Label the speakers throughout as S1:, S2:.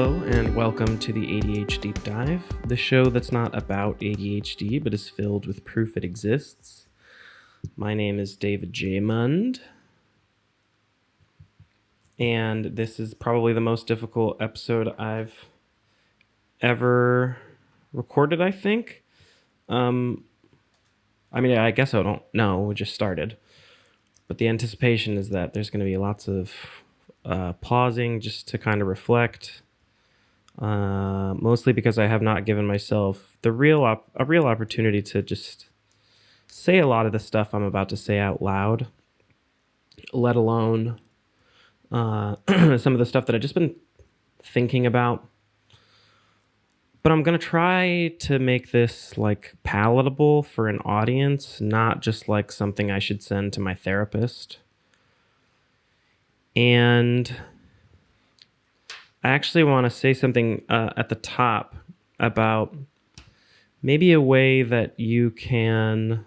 S1: Hello, and welcome to the ADHD Deep Dive, the show that's not about ADHD, but is filled with proof it exists. My name is David J. Mund, and this is probably the most difficult episode I've ever recorded, I think. I guess I don't know, we just started. But the anticipation is that there's going to be lots of pausing just to kind of reflect. Mostly because I have not given myself a real opportunity to just say a lot of the stuff I'm about to say out loud, let alone some of the stuff that I've just been thinking about. But I'm going to try to make this like palatable for an audience, not just like something I should send to my therapist. And I actually want to say something at the top about maybe a way that you can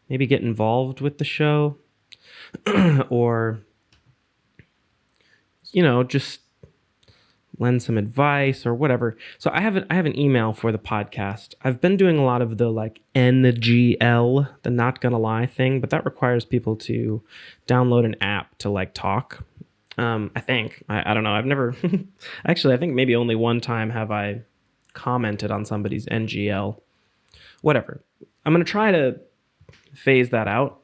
S1: maybe get involved with the show or, just lend some advice or whatever. So I have an email for the podcast. I've been doing a lot of the like NGL, the not gonna lie thing, but that requires people to download an app to like talk. I think. I don't know. I've never... Actually, I think maybe only one time have I commented on somebody's NGL. Whatever. I'm going to try to phase that out.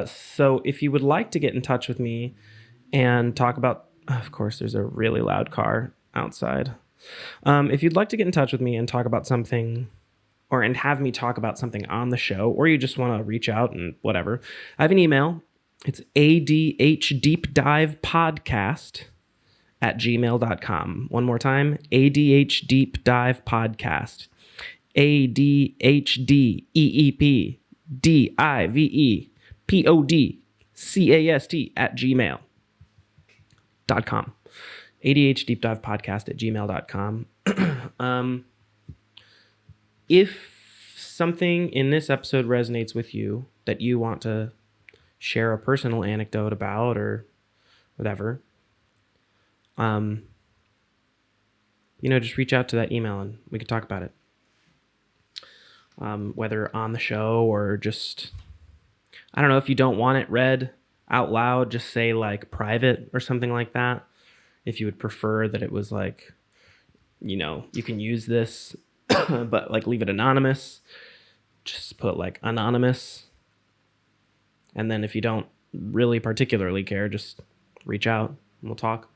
S1: So if you would like to get in touch with me and talk about... Of course, there's a really loud car outside. If you'd like to get in touch with me and talk about something... and have me talk about something on the show, or you just want to reach out and whatever, I have an email. It's adhdeepdivepodcast@gmail.com. One more time, adhdeepdivepodcast. adhdeepdivepodcast@gmail.com. adhdeepdivepodcast@gmail.com. If something in this episode resonates with you that you want to share a personal anecdote about or whatever, just reach out to that email and we could talk about it. Whether on the show or just, I don't know, if you don't want it read out loud, just say like private or something like that. If you would prefer that it was like, you can use this, but like leave it anonymous, just put like anonymous. And then if you don't really particularly care, just reach out and we'll talk.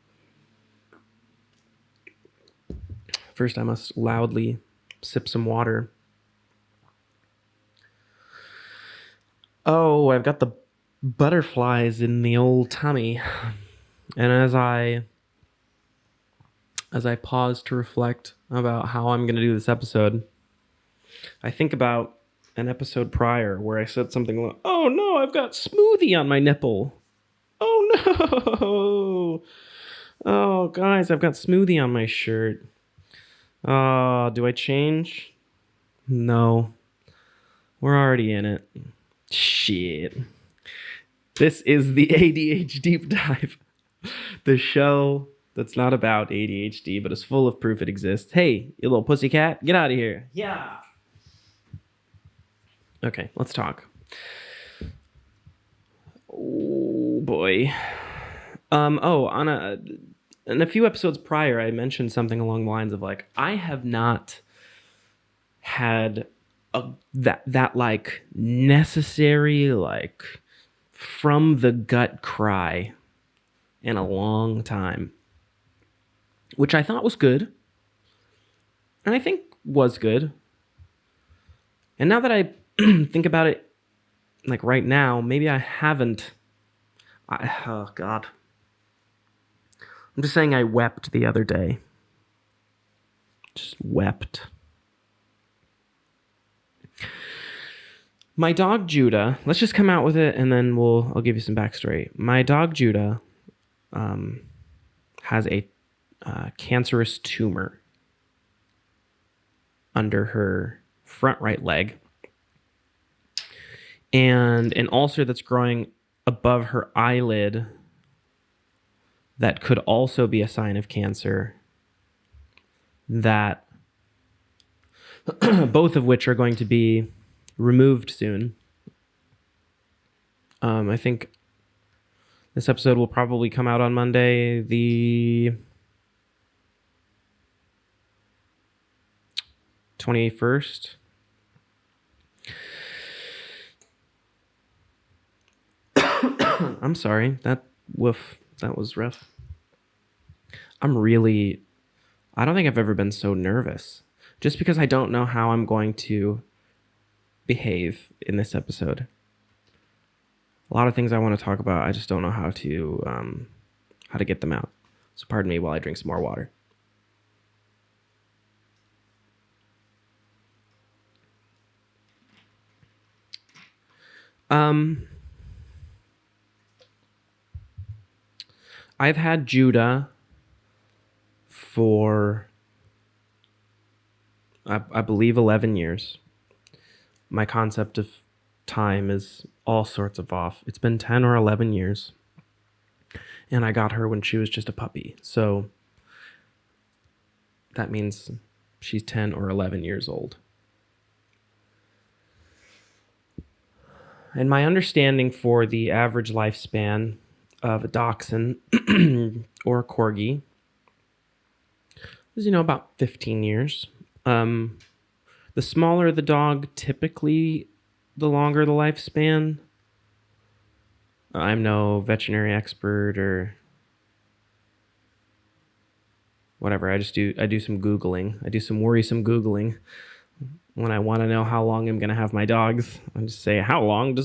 S1: First, I must loudly sip some water. Oh, I've got the butterflies in the old tummy. And as I pause to reflect about how I'm going to do this episode, I think about an episode prior where I said something like, "Oh no, I've got smoothie on my nipple. Oh no. Oh guys, I've got smoothie on my shirt. Do I change? No. We're already in it. Shit." This is the ADHD Deep Dive. The show that's not about ADHD, but is full of proof it exists. Hey, you little pussycat, get out of here. Yeah. Okay, let's talk. Oh boy. In a few episodes prior, I mentioned something along the lines of like, I have not had that like necessary like from the gut cry in a long time, which I thought was good, and I think was good. And now that I think about it, like right now, maybe I haven't. Oh God. I'm just saying I wept the other day. Just wept. My dog Juda, let's just come out with it and then I'll give you some backstory. My dog Juda has a cancerous tumor under her front right leg, and an ulcer that's growing above her eyelid that could also be a sign of cancer that both of which are going to be removed soon. I think this episode will probably come out on Monday, the 21st. I'm sorry. That was rough. I don't think I've ever been so nervous. Just because I don't know how I'm going to behave in this episode. A lot of things I want to talk about, I just don't know how to get them out. So pardon me while I drink some more water. I've had Juda for, I believe, 11 years. My concept of time is all sorts of off. It's been 10 or 11 years. And I got her when she was just a puppy. So that means she's 10 or 11 years old. And my understanding for the average lifespan of a dachshund or a corgi is, about 15 years. The smaller the dog, typically the longer the lifespan. I'm no veterinary expert or whatever. I do some Googling. I do some worrisome Googling when I want to know how long I'm going to have my dogs. I just say, how long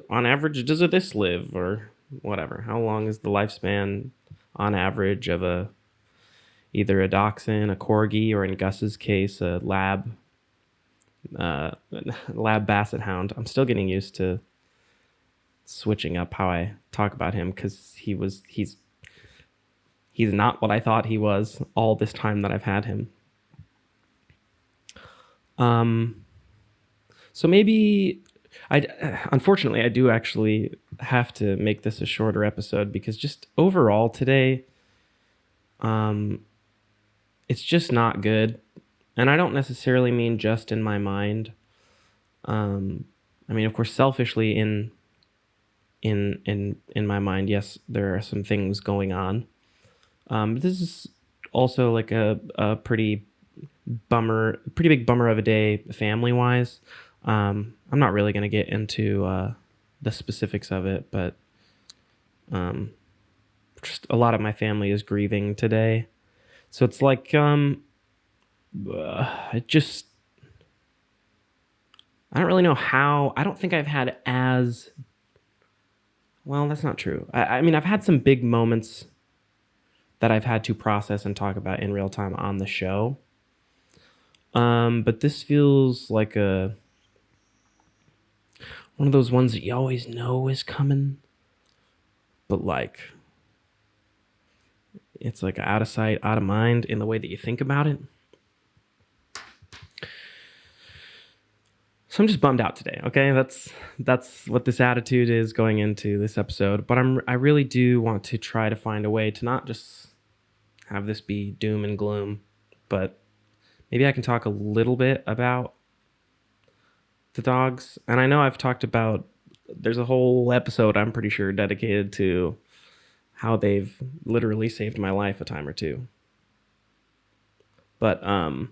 S1: on average does this live, or whatever. How long is the lifespan on average of either a dachshund, a corgi, or in Gus's case, a lab basset hound. I'm still getting used to switching up how I talk about him, because he's not what I thought he was all this time that I've had him. So maybe unfortunately I do actually have to make this a shorter episode, because just overall today, it's just not good. And I don't necessarily mean just in my mind. I mean, of course, selfishly in my mind, yes, there are some things going on. But this is also like a pretty big bummer of a day family wise. I'm not really going to get into the specifics of it, but just a lot of my family is grieving today. So it's like I don't really know how. I don't think I've had well, that's not true. I mean, I've had some big moments that I've had to process and talk about in real time on the show. But this feels like one of those ones that you always know is coming, but like it's like out of sight, out of mind in the way that you think about it. So I'm just bummed out today. Okay, that's what this attitude is going into this episode. But I really do want to try to find a way to not just have this be doom and gloom, but maybe I can talk a little bit about the dogs. And I know I've talked about, there's a whole episode I'm pretty sure dedicated to how they've literally saved my life a time or two. But how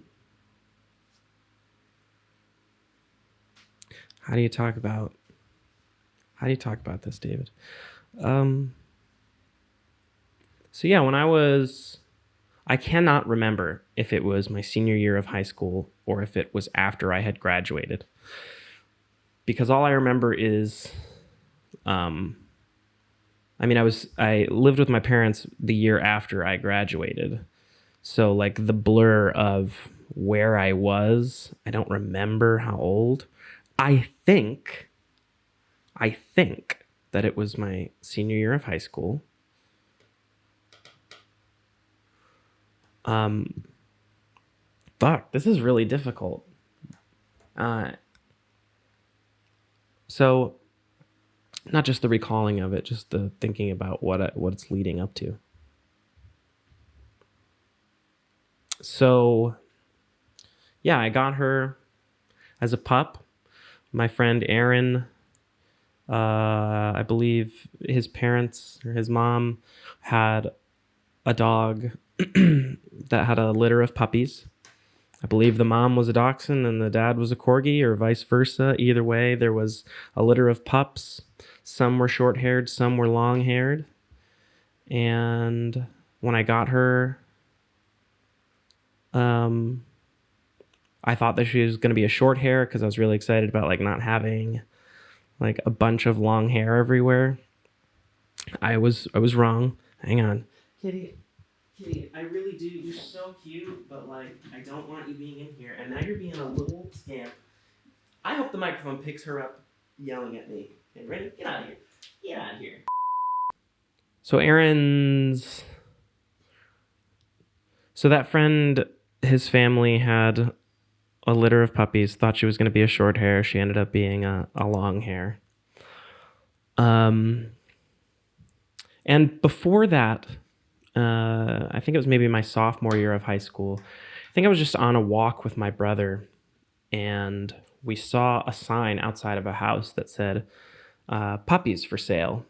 S1: do you talk about this, David? So yeah, I cannot remember if it was my senior year of high school or if it was after I had graduated. Because all I remember is, I lived with my parents the year after I graduated. So like the blur of where I was, I don't remember how old. I think that it was my senior year of high school. Fuck, this is really difficult. So not just the recalling of it, just the thinking about what it's leading up to. So Yeah, I got her as a pup. My friend Aaron, I believe his parents or his mom had a dog that had a litter of puppies. I believe the mom was a dachshund and the dad was a corgi, or vice versa. Either way, there was a litter of pups. Some were short haired, some were long haired. And when I got her, um, I thought that she was going to be a short hair because I was really excited about like not having like a bunch of long hair everywhere. I was wrong. Hang on. Kitty, Kitty, I really do. You're so cute, but like I don't want you being in here. And now you're being a little scamp. I hope the microphone picks her up yelling at me. Okay, ready? Get out of here. Get out of here. So Aaron's so that friend, his family had a litter of puppies, thought she was going to be a short hair. She ended up being a long hair. And before that, I think it was maybe my sophomore year of high school. I think I was just on a walk with my brother, and we saw a sign outside of a house that said, puppies for sale.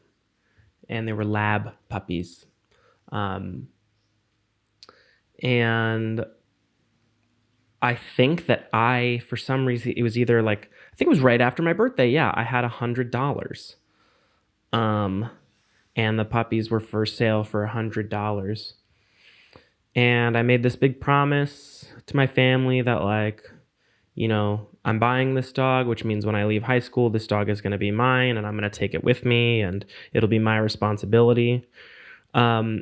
S1: And they were lab puppies. And I think that for some reason, it was either like, I think it was right after my birthday. Yeah, I had $100. And the puppies were for sale for $100. And I made this big promise to my family that like, I'm buying this dog, which means when I leave high school, this dog is going to be mine and I'm going to take it with me and it'll be my responsibility. Now,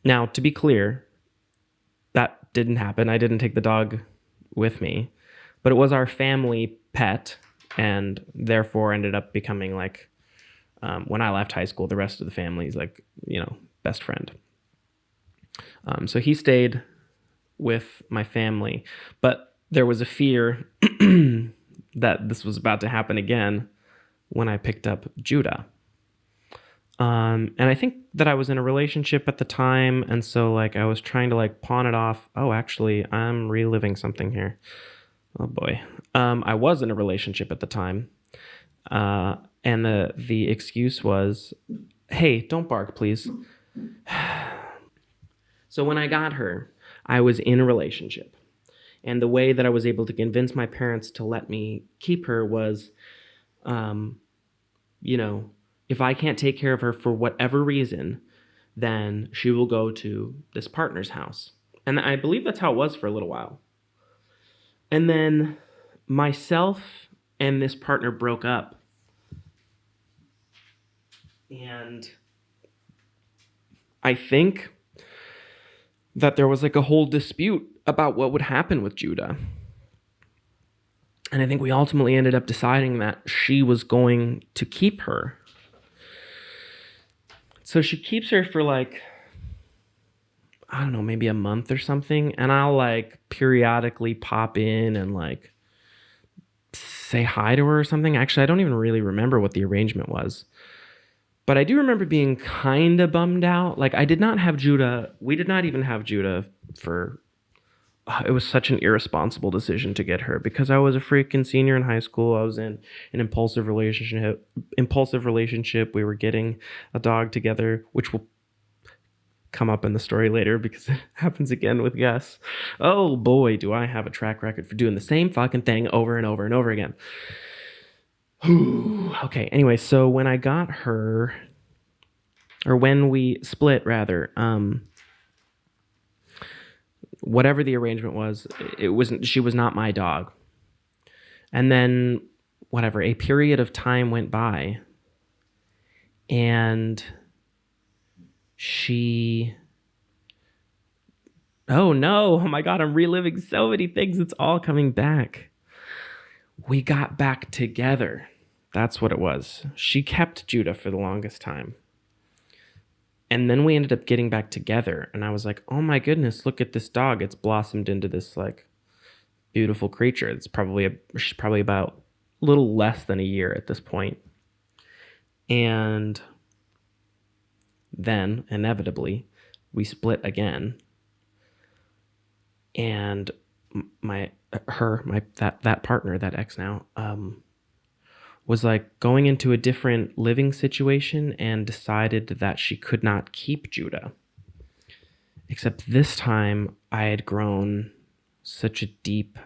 S1: to be clear, that didn't happen. I didn't take the dog with me, but it was our family pet and therefore ended up becoming like, when I left high school, the rest of the family's like, best friend. So he stayed with my family, but there was a fear that this was about to happen again when I picked up Judah. And I think that I was in a relationship at the time, and so like I was trying to like pawn it off. Oh, actually, I'm reliving something here. Oh boy. I was in a relationship at the time. And the excuse was, hey, don't bark, please. So when I got her, I was in a relationship. And the way that I was able to convince my parents to let me keep her was, if I can't take care of her for whatever reason, then she will go to this partner's house. And I believe that's how it was for a little while. And then myself and this partner broke up. And I think that there was like a whole dispute about what would happen with Judah. And I think we ultimately ended up deciding that she was going to keep her. So she keeps her for like, I don't know, maybe a month or something. And I'll like periodically pop in and like say hi to her or something. Actually, I don't even really remember what the arrangement was. But I do remember being kind of bummed out. Like, we did not even have Judah for, it was such an irresponsible decision to get her because I was a freaking senior in high school. I was in an impulsive relationship. We were getting a dog together, which will come up in the story later because it happens again with Gus. Oh boy, do I have a track record for doing the same fucking thing over and over and over again. Okay, anyway, so when I got her, or when we split rather, whatever the arrangement was, she was not my dog. And then a period of time went by and oh no, oh my God, I'm reliving so many things. It's all coming back. We got back together. That's what it was. She kept Judah for the longest time. And then we ended up getting back together. And I was like, oh my goodness, look at this dog. It's blossomed into this like beautiful creature. She's probably about a little less than a year at this point. And then inevitably we split again. And that partner, that ex now, was like going into a different living situation and decided that she could not keep Judah. Except this time I had grown such a deep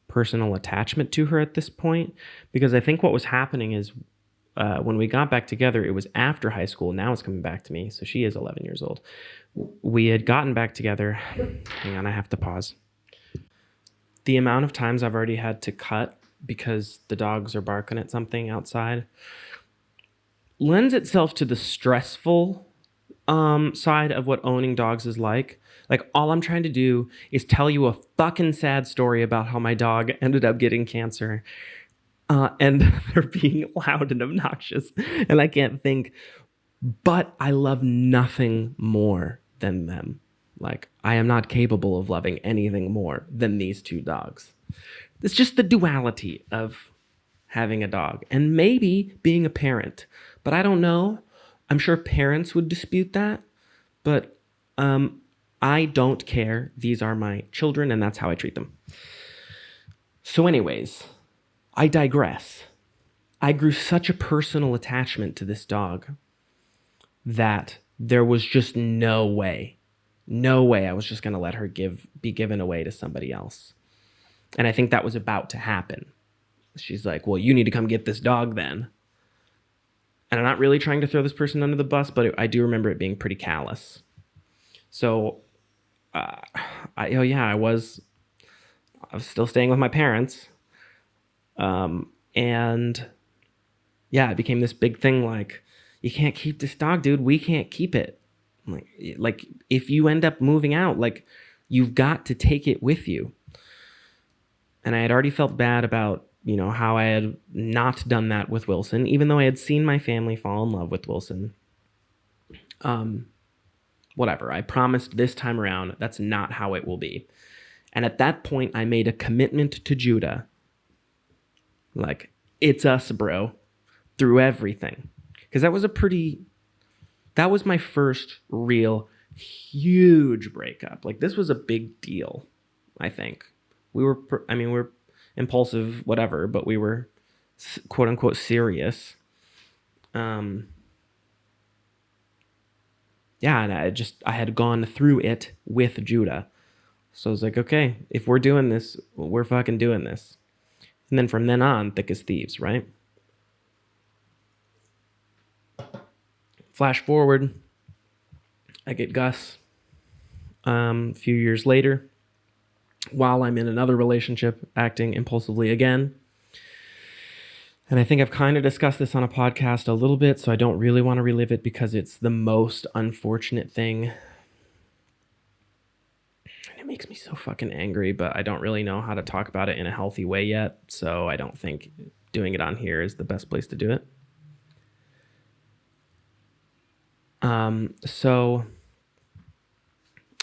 S1: personal attachment to her at this point, because I think what was happening is when we got back together, it was after high school. Now it's coming back to me. So she is 11 years old. We had gotten back together. Hang on, I have to pause. The amount of times I've already had to cut because the dogs are barking at something outside lends itself to the stressful side of what owning dogs is like. Like, all I'm trying to do is tell you a fucking sad story about how my dog ended up getting cancer. And they're being loud and obnoxious. And I can't think, but I love nothing more than them. Like, I am not capable of loving anything more than these two dogs. It's just the duality of having a dog and maybe being a parent. But I don't know. I'm sure parents would dispute that. But I don't care. These are my children, and that's how I treat them. So anyways, I digress. I grew such a personal attachment to this dog that there was just no way I was just going to let her be given away to somebody else. And I think that was about to happen. She's like, well, you need to come get this dog then. And I'm not really trying to throw this person under the bus, but I do remember it being pretty callous. So, I was still staying with my parents. And yeah, it became this big thing. Like, you can't keep this dog, dude. We can't keep it. Like if you end up moving out, like, you've got to take it with you. And I had already felt bad about, how I had not done that with Wilson, even though I had seen my family fall in love with Wilson. Whatever. I promised this time around, that's not how it will be. And at that point, I made a commitment to Judah. Like, it's us, bro, through everything. Because that was my first real huge breakup. Like, this was a big deal, I think. We're impulsive, whatever, but we were quote unquote serious. And I had gone through it with Judah. So I was like, okay, if we're doing this, we're fucking doing this. And then from then on, thick as thieves, right? Flash forward, I get Gus a few years later, while I'm in another relationship, acting impulsively again. And I think I've kind of discussed this on a podcast a little bit, so I don't really want to relive it because it's the most unfortunate thing. And it makes me so fucking angry, but I don't really know how to talk about it in a healthy way yet, so I don't think doing it on here is the best place to do it. So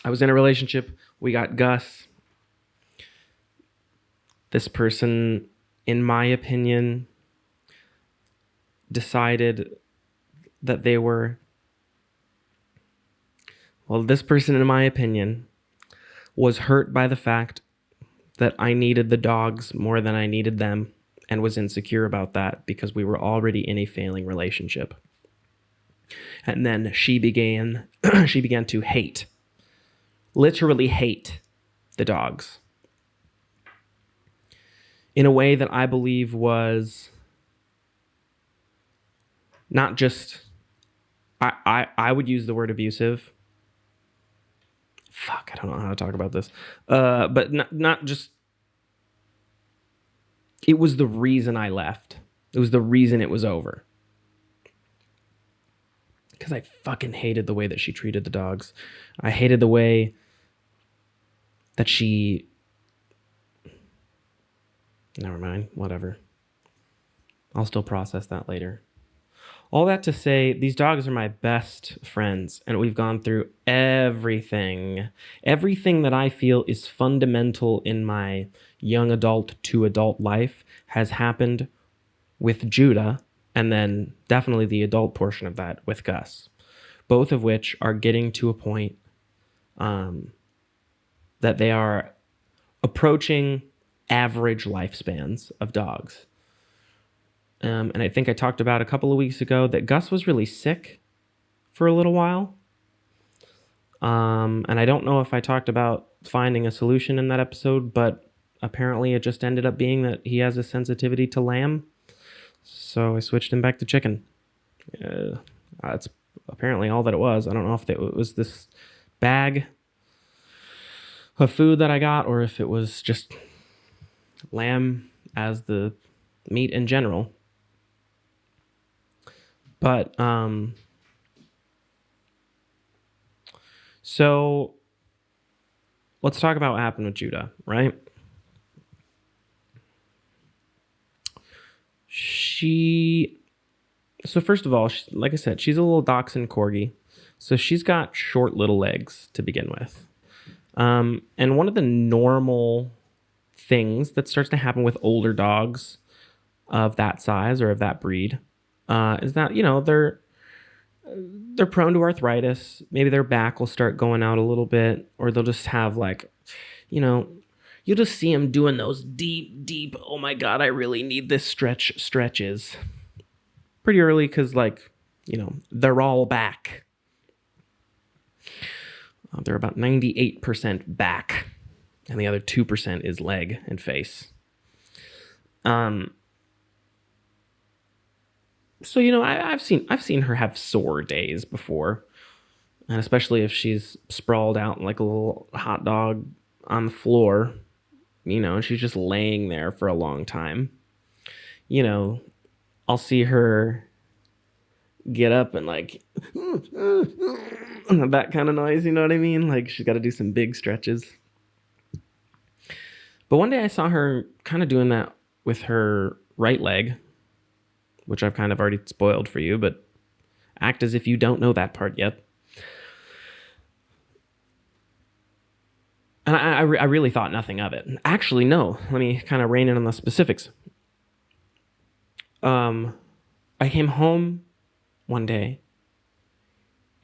S1: I was in a relationship. We got Gus. This person, in my opinion, decided that this person, in my opinion, was hurt by the fact that I needed the dogs more than I needed them, and was insecure about that because we were already in a failing relationship. And then she began to literally hate the dogs in a way that I believe was not just, I would use the word abusive. Fuck, I don't know how to talk about this. But not just, it was the reason I left. It was the reason it was over. Because I fucking hated the way that she treated the dogs. I hated the way that she... Never mind, whatever. I'll still process that later. All that to say, these dogs are my best friends, and we've gone through everything. Everything that I feel is fundamental in my young adult to adult life has happened with Judah, and then definitely the adult portion of that with Gus, both of which are getting to a point that they are approaching average lifespans of dogs. And I think I talked about a couple of weeks ago that Gus was really sick for a little while. And I don't know if I talked about finding a solution in that episode, but apparently it just ended up being that he has a sensitivity to lamb. So I switched him back to chicken. That's apparently all that it was. I don't know if it was this bag of food that I got or if it was just lamb as the meat in general. But, so let's talk about what happened with Judah, right? So first of all, like I said, she's a little dachshund corgi. So she's got short little legs to begin with. And one of the normal things that starts to happen with older dogs of that size or of that breed is that, they're prone to arthritis. Maybe their back will start going out a little bit, or they'll just have you'll just see them doing those deep, oh my God, I really need this stretches pretty early because, they're all back. They're about 98% back, and the other 2% is leg and face. So, I've seen her have sore days before, and especially if she's sprawled out like a little hot dog on the floor, and she's just laying there for a long time. I'll see her get up and that kind of noise, you know what I mean? Like she's got to do some big stretches. But one day I saw her kind of doing that with her right leg, which I've kind of already spoiled for you, but act as if you don't know that part yet. And I really thought nothing of it. Actually, no. Let me kind of rein in on the specifics. I came home one day,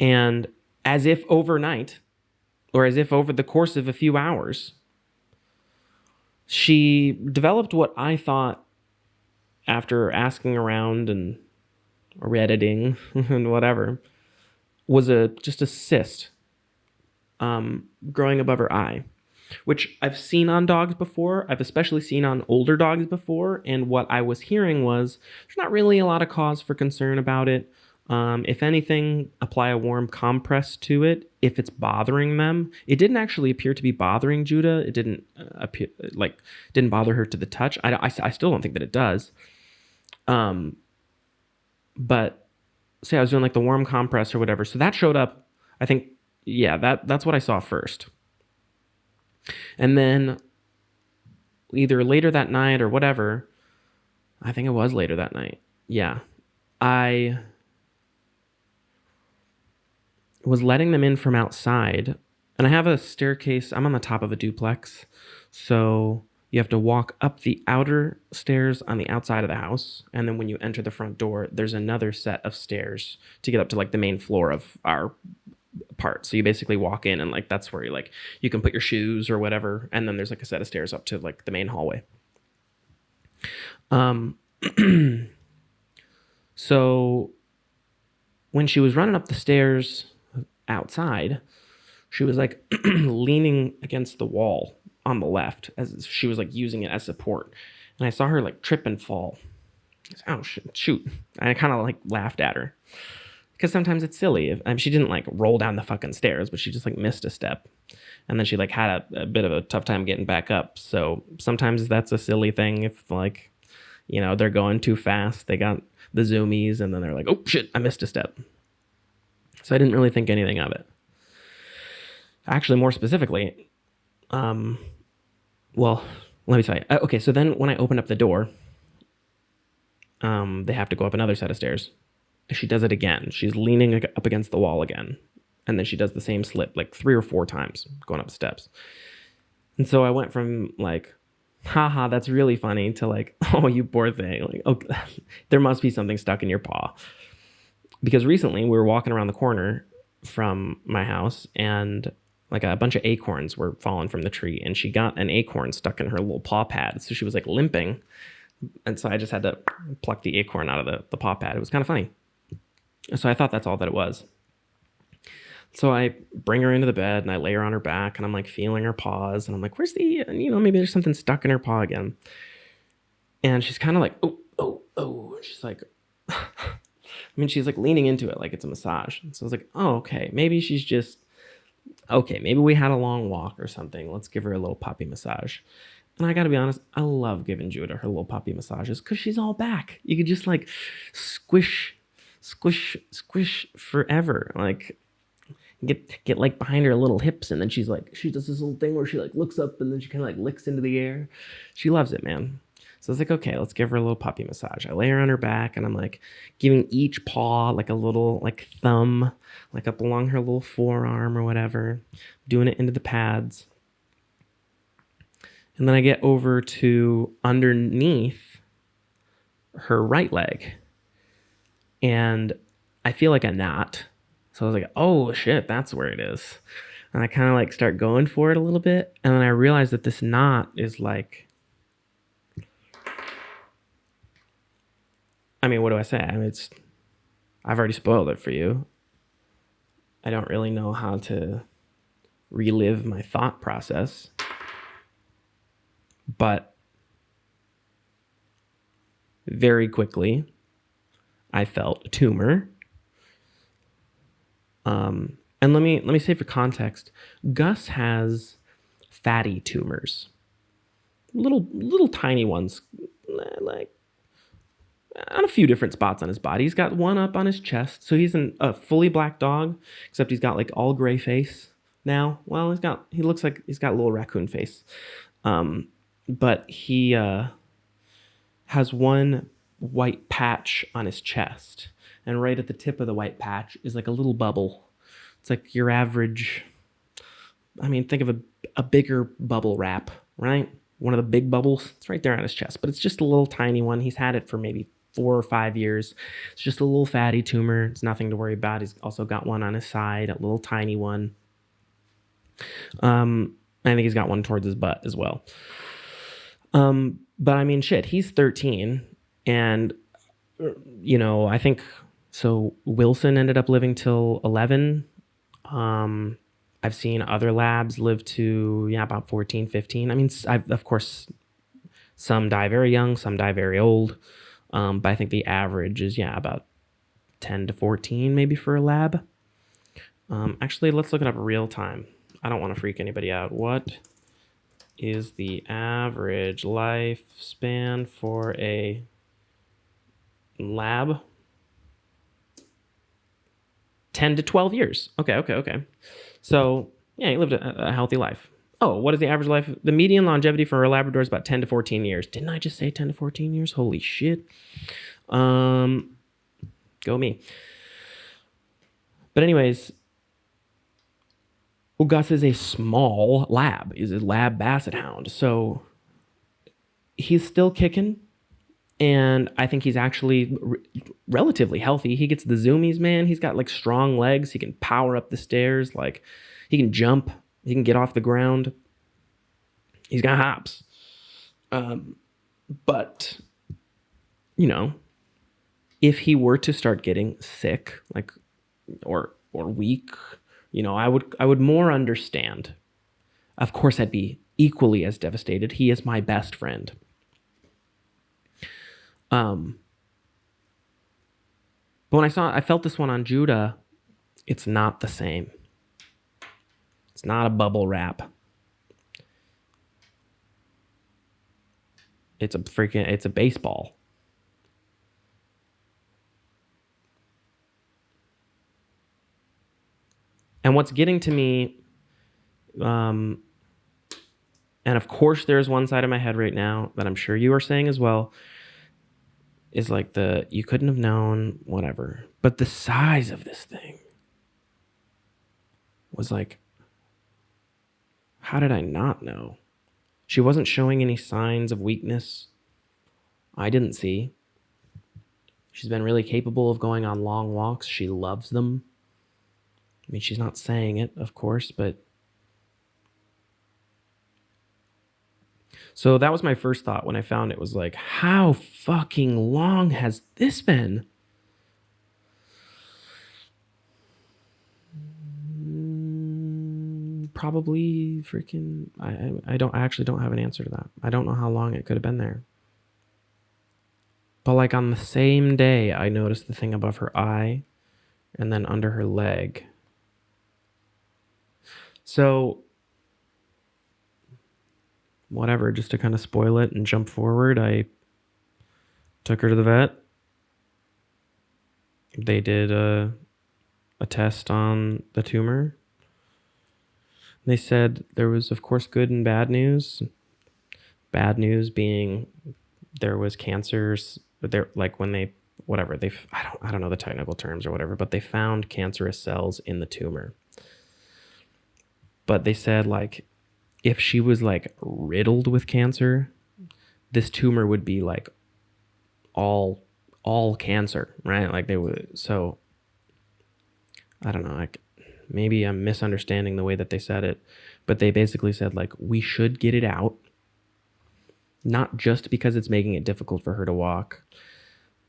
S1: and as if overnight, or as if over the course of a few hours, she developed what I thought, after asking around and Redditing and whatever, was just a cyst growing above her eye, which I've seen on dogs before. I've especially seen on older dogs before. And what I was hearing was there's not really a lot of cause for concern about it. If anything, apply a warm compress to it if it's bothering them. It didn't actually appear to be bothering Judah. It didn't didn't bother her to the touch. I still don't think that it does. But say I was doing the warm compress or whatever. So that showed up. I think, yeah, that's what I saw first. And then either later that night or whatever, I think it was later that night. Yeah. I was letting them in from outside, and I have a staircase. I'm on the top of a duplex. So you have to walk up the outer stairs on the outside of the house. And then when you enter the front door, there's another set of stairs to get up to the main floor of our part. So you basically walk in and that's where you can put your shoes or whatever. And then there's a set of stairs up to the main hallway. So when she was running up the stairs outside, she was leaning against the wall on the left as she was using it as support. And I saw her trip and fall. I was, oh, shoot. And I kind of laughed at her. Because sometimes it's silly. She didn't roll down the fucking stairs, but she just missed a step. And then she had a bit of a tough time getting back up. So sometimes that's a silly thing if they're going too fast. They got the zoomies and then they're oh shit, I missed a step. So I didn't really think anything of it. Actually, more specifically, well, let me tell you. Okay, so then when I opened up the door, they have to go up another set of stairs. She does it again. She's leaning up against the wall again. And then she does the same slip 3 or 4 times going up steps. And so I went from haha, that's really funny to oh, you poor thing. Oh, there must be something stuck in your paw. Because recently we were walking around the corner from my house and like a bunch of acorns were falling from the tree, and she got an acorn stuck in her little paw pad. So she was like limping. And so I just had to pluck the acorn out of the paw pad. It was kind of funny. So I thought that's all that it was. So I bring her into the bed and I lay her on her back and I'm like feeling her paws. And I'm like, where's maybe there's something stuck in her paw again. And she's kind of like, oh. And she's like, she's like leaning into it like it's a massage. And so I was like, oh, okay. Maybe she's just, okay, maybe we had a long walk or something. Let's give her a little puppy massage. And I got to be honest, I love giving Judah her little puppy massages because she's all back. You could just like squish forever. Like get like behind her little hips, and then she does this little thing where she like looks up and then she kind of like licks into the air. She loves it, man. So I was like, okay, let's give her a little puppy massage. I lay her on her back and I'm like giving each paw like a little like thumb, like up along her little forearm or whatever, doing it into the pads. And then I get over to underneath her right leg and I feel like a knot. So I was like, oh shit, that's where it is. And I kind of like start going for it a little bit. And then I realized that this knot is like, what do I say? I've already spoiled it for you. I don't really know how to relive my thought process. But very quickly, I felt a tumor. And let me say for context, Gus has fatty tumors, little tiny ones, like on a few different spots on his body. He's got one up on his chest, so he's a fully black dog, except he's got like all gray face now. Well, he looks like he's got a little raccoon face. But he has one white patch on his chest. And right at the tip of the white patch is like a little bubble. It's like your average, think of a bigger bubble wrap, right? One of the big bubbles. It's right there on his chest. But it's just a little tiny one. He's had it for maybe 4 or 5 years. It's just a little fatty tumor. It's nothing to worry about. He's also got one on his side, a little tiny one. I think he's got one towards his butt as well. But shit, he's 13 and, I think, so Wilson ended up living till 11. I've seen other labs live to, about 14, 15. Of course, some die very young, some die very old. But I think the average is, about 10 to 14 maybe for a lab. Actually, let's look it up real time. I don't want to freak anybody out. What is the average lifespan for a lab? 10 to 12 years. Okay. So, he lived a healthy life. Oh, what is the average life? The median longevity for a Labrador is about 10 to 14 years. Didn't I just say 10 to 14 years? Holy shit. Go me. But anyways, Gus is a small lab. He's a lab basset hound. So he's still kicking. And I think he's actually relatively healthy. He gets the zoomies, man. He's got like strong legs. He can power up the stairs. Like he can jump. He can get off the ground. He's got hops. But, if he were to start getting sick, like, or weak, I would more understand. Of course, I'd be equally as devastated. He is my best friend. But when I felt this one on Judah, it's not the same. It's not a bubble wrap. It's a baseball. And what's getting to me, and of course there's one side of my head right now that I'm sure you are saying as well, is like you couldn't have known, whatever. But the size of this thing was like, how did I not know? She wasn't showing any signs of weakness. I didn't see. She's been really capable of going on long walks. She loves them. She's not saying it, of course, but So that was my first thought when I found it, was like, how fucking long has this been? Probably freaking, I actually don't have an answer to that. I don't know how long it could have been there. But like on the same day, I noticed the thing above her eye and then under her leg. So whatever, just to kind of spoil it and jump forward, I took her to the vet. They did a test on the tumor. They said there was, of course, good and bad news. Bad news being there was cancers. There, like when they, whatever they, I don't know the technical terms or whatever, but they found cancerous cells in the tumor. But they said, like, if she was like riddled with cancer, this tumor would be like all cancer, right? Like they would. So I don't know, like maybe I'm misunderstanding the way that they said it, but they basically said, like, we should get it out, not just because it's making it difficult for her to walk,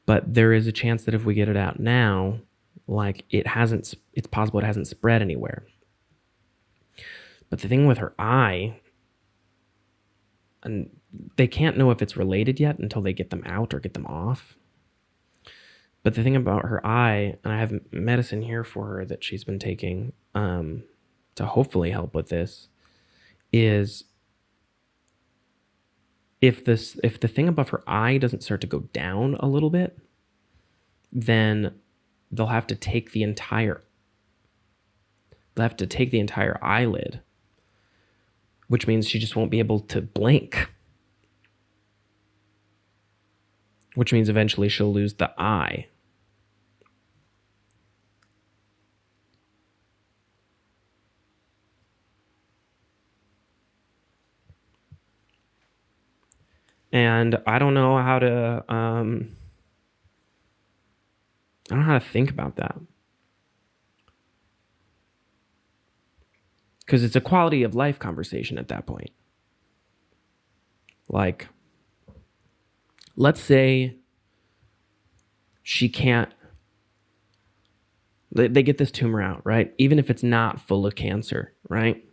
S1: but there is a chance that if we get it out now, like it's possible it hasn't spread anywhere. But the thing with her eye, and they can't know if it's related yet until they get them out or get them off. But the thing about her eye, and I have medicine here for her that she's been taking to hopefully help with this, is if the thing above her eye doesn't start to go down a little bit, then they'll have to take the entire eyelid, which means she just won't be able to blink, which means eventually she'll lose the eye. And I don't know how to think about that. Because it's a quality of life conversation at that point. Like, let's say she can't, they get this tumor out, right? Even if it's not full of cancer, right?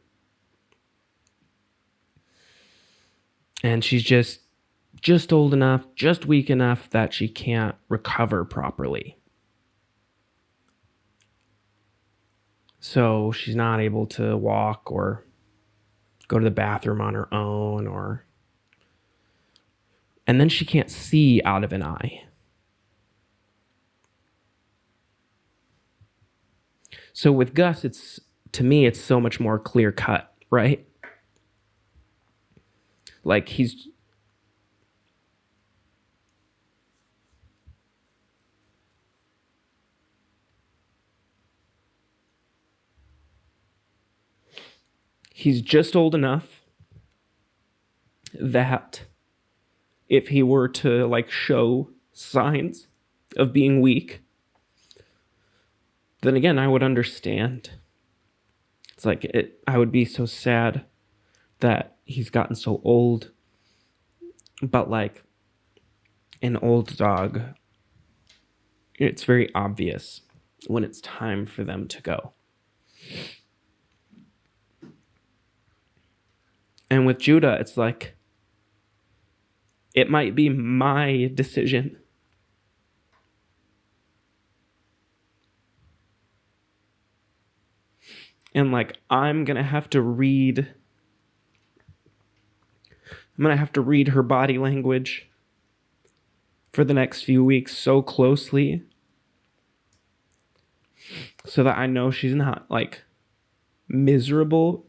S1: And she's just old enough, just weak enough that she can't recover properly. So she's not able to walk or go to the bathroom on her own, and then she can't see out of an eye. So with Gus, to me, it's so much more clear cut, right? Like he's just old enough that if he were to like show signs of being weak, then again, I would understand. It's like I would be so sad that he's gotten so old. But like an old dog, it's very obvious when it's time for them to go. And with Judah, it's like, it might be my decision. And like, I'm going to have to read her body language for the next few weeks so closely so that I know she's not like miserable.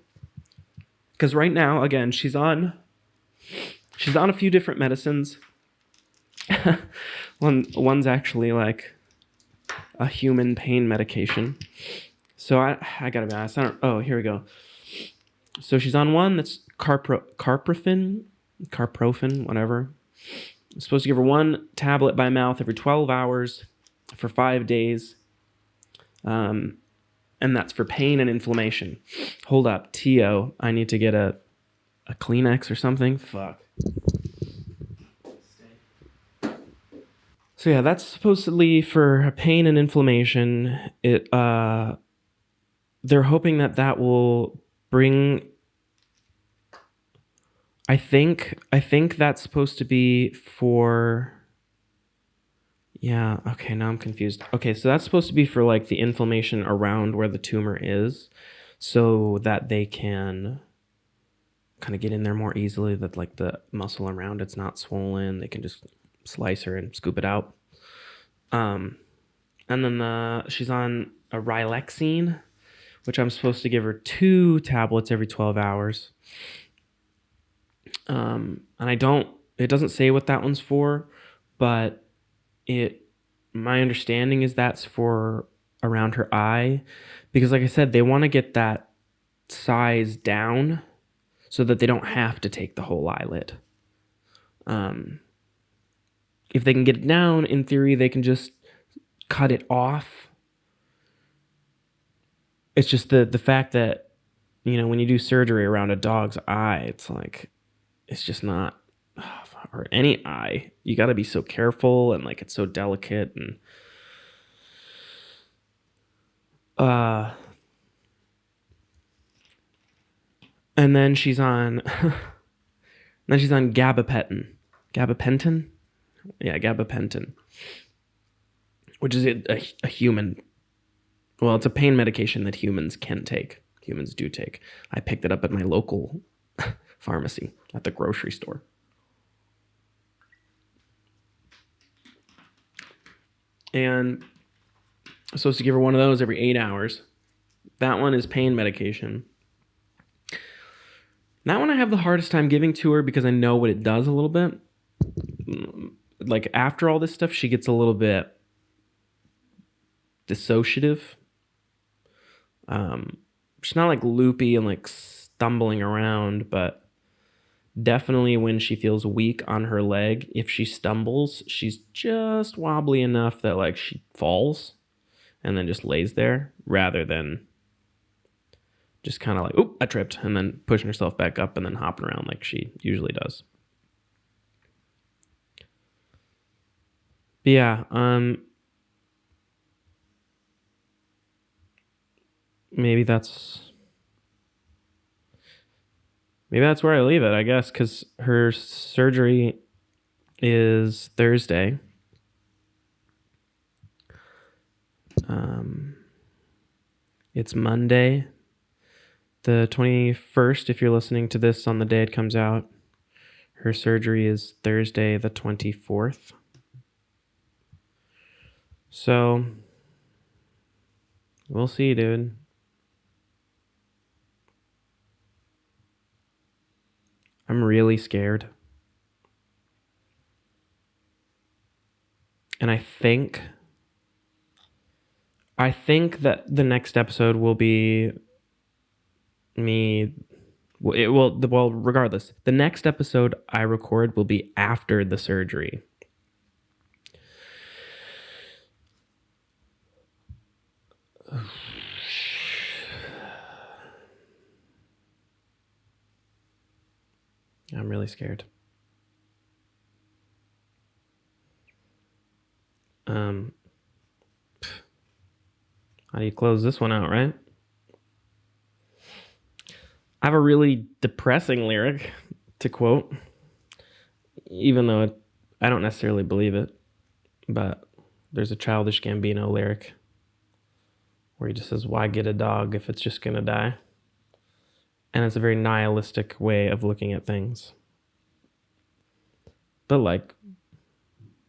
S1: Because right now, again, she's on a few different medicines. One's actually like a human pain medication. So I gotta be honest. Here we go. So she's on one that's carprofen, whatever. I'm supposed to give her one tablet by mouth every 12 hours for 5 days. And that's for pain and inflammation. Hold up, T.O., I need to get a Kleenex or something. Fuck. So yeah, that's supposedly for pain and inflammation. They're hoping that will bring. I think that's supposed to be for. Yeah, okay, now I'm confused. Okay, so that's supposed to be for like the inflammation around where the tumor is so that they can kind of get in there more easily, that like the muscle around it's not swollen. They can just slice her and scoop it out. Um and then she's on a Rilexine, which I'm supposed to give her 2 tablets every 12 hours. And it doesn't say what that one's for, but it my understanding is that's for around her eye, because like I said, they want to get that size down so that they don't have to take the whole eyelid. If they can get it down, in theory they can just cut it off. It's just the fact that, when you do surgery around a dog's eye, it's like, it's just not, or any eye, you got to be so careful, and like it's so delicate. And then she's on gabapentin. Gabapentin? Yeah, gabapentin. Which is a human, well, it's a pain medication that humans can take. Humans do take. I picked it up at my local pharmacy at the grocery store. And I'm supposed to give her one of those every 8 hours. That one is pain medication. That one I have the hardest time giving to her because I know what it does a little bit. Like after all this stuff, she gets a little bit dissociative. She's not like loopy and like stumbling around, but definitely when she feels weak on her leg, if she stumbles, she's just wobbly enough that like she falls and then just lays there, rather than just kind of like, oop, I tripped, and then pushing herself back up and then hopping around like she usually does. But yeah, maybe that's where I leave it, I guess, because her surgery is Thursday. It's Monday, the 21st, if you're listening to this on the day it comes out. Her surgery is Thursday, the 24th. So, we'll see, dude. I'm really scared. And I think that the next episode will be me. Well, regardless, the next episode I record will be after the surgery. I'm really scared. How do you close this one out, right? I have a really depressing lyric to quote, even though I don't necessarily believe it, but there's a Childish Gambino lyric where he just says, "Why get a dog if it's just gonna die?" And it's a very nihilistic way of looking at things. But like,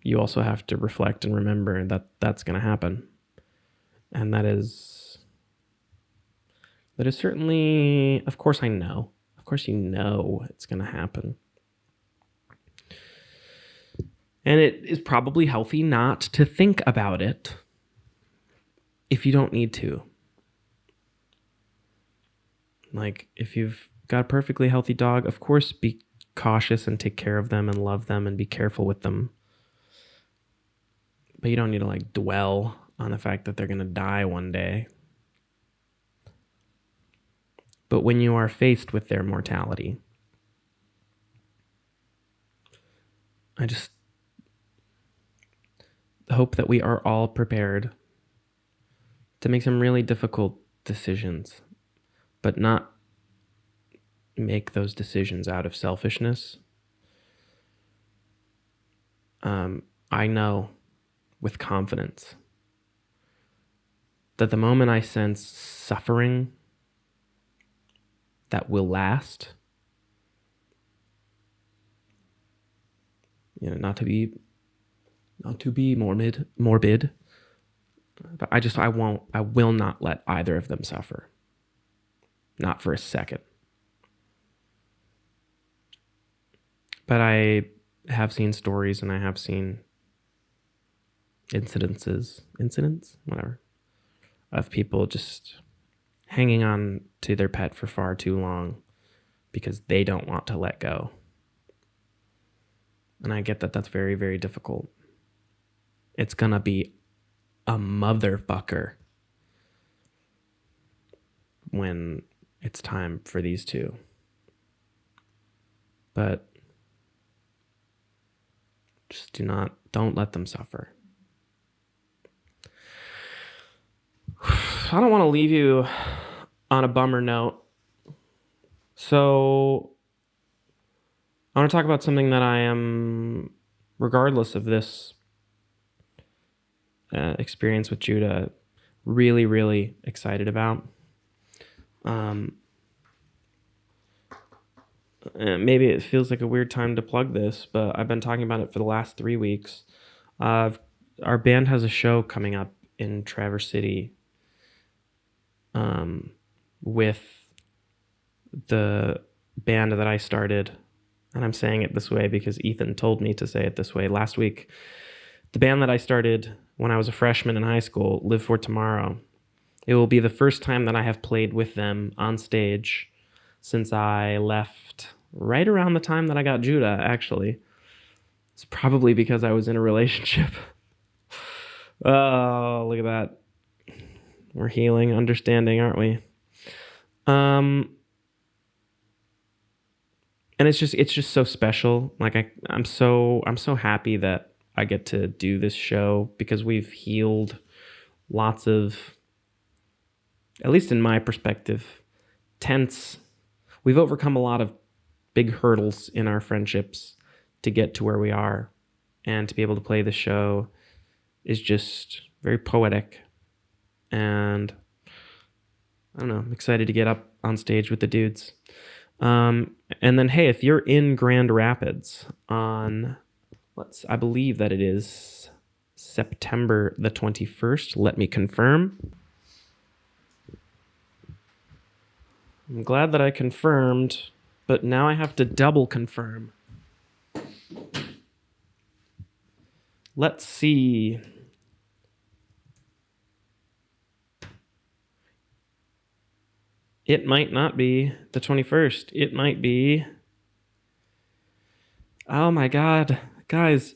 S1: you also have to reflect and remember that that's gonna happen. And that is certainly, of course I know. Of course you know it's going to happen. And it is probably healthy not to think about it if you don't need to. Like, if you've got a perfectly healthy dog, of course be cautious and take care of them and love them and be careful with them. But you don't need to like dwell on the fact that they're going to die one day. But when you are faced with their mortality, I just hope that we are all prepared to make some really difficult decisions, but not make those decisions out of selfishness. I know with confidence that the moment I sense suffering that will last, not to be morbid, but I will not let either of them suffer. Not for a second. But I have seen stories and I have seen incidents, whatever, of people just hanging on to their pet for far too long because they don't want to let go. And I get that that's very, very difficult. It's gonna be a motherfucker when it's time for these two. But just don't let them suffer. I don't want to leave you on a bummer note. So I want to talk about something that I am, regardless of this experience with Juda, really, really excited about. Maybe it feels like a weird time to plug this, but I've been talking about it for the last 3 weeks. Our band has a show coming up in Traverse City with the band that I started. And I'm saying it this way because Ethan told me to say it this way last week. The band that I started when I was a freshman in high school, Live for Tomorrow. It will be the first time that I have played with them on stage since I left right around the time that I got Juda, actually. It's probably because I was in a relationship. Oh, look at that. We're healing, understanding, aren't we? And it's just so special. Like I'm so happy that I get to do this show because we've healed lots of, at least in my perspective, tense. We've overcome a lot of big hurdles in our friendships to get to where we are, and to be able to play the show is just very poetic. And I don't know, I'm excited to get up on stage with the dudes. And then, hey, if you're in Grand Rapids on, I believe that it is September the 21st. Let me confirm. I'm glad that I confirmed, but now I have to double confirm. Let's see. It might not be the 21st. It might be... Oh my God. Guys.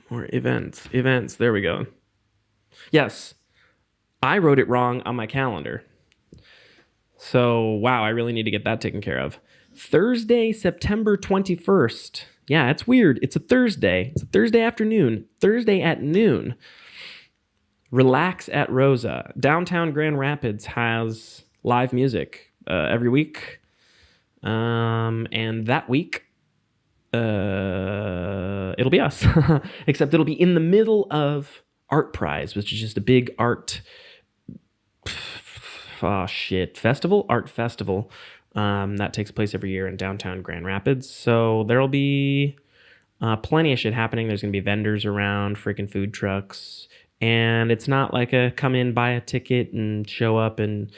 S1: More events. There we go. Yes. I wrote it wrong on my calendar. So, wow, I really need to get that taken care of. Thursday, September 21st. Yeah, it's weird. It's a Thursday. It's a Thursday afternoon. Thursday at noon. Relax at Rosa. Downtown Grand Rapids has live music every week. And that week, it'll be us. Except it'll be in the middle of Art Prize, which is just a big art festival, art festival that takes place every year in downtown Grand Rapids. So there'll be plenty of shit happening. There's going to be vendors around, freaking food trucks. And it's not like a come in, buy a ticket and show up, and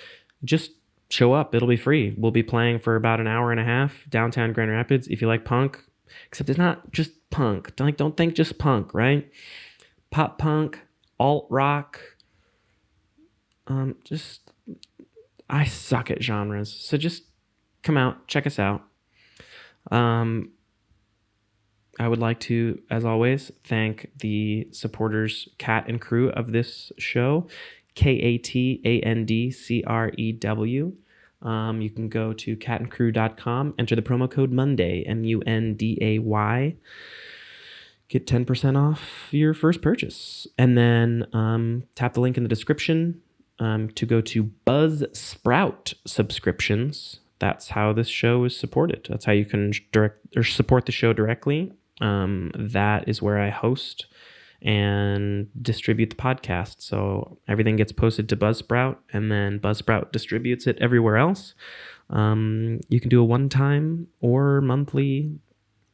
S1: just show up. It'll be free. We'll be playing for about an hour and a half downtown Grand Rapids. If you like punk, except it's not just punk. Don't think just punk, right? Pop punk, alt rock. I suck at genres. So just come out, check us out. I would like to, as always, thank the supporters, Cat and crew of this show, KATANDCREW. You can go to catandcrew.com, enter the promo code Monday, MUNDAY, get 10% off your first purchase. And then tap the link in the description to go to Buzzsprout subscriptions. That's how this show is supported. That's how you can direct or support the show directly. That is where I host and distribute the podcast. So everything gets posted to Buzzsprout, and then Buzzsprout distributes it everywhere else. You can do a one-time or monthly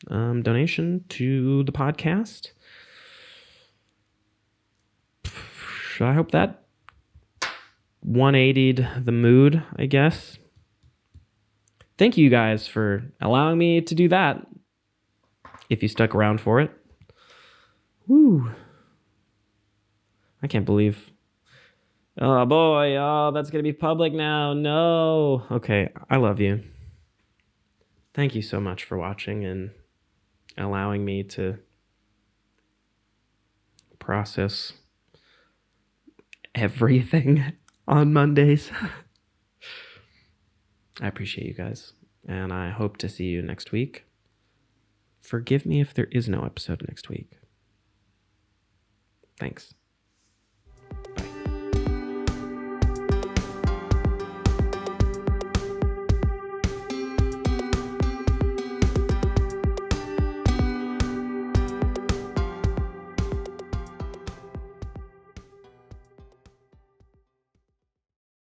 S1: donation to the podcast. I hope that 180'd the mood, I guess. Thank you guys for allowing me to do that, if you stuck around for it. Woo. I can't believe. Oh boy, that's going to be public now. No. Okay, I love you. Thank you so much for watching and allowing me to process everything on Mondays. I appreciate you guys, and I hope to see you next week. Forgive me if there is no episode next week. Thanks.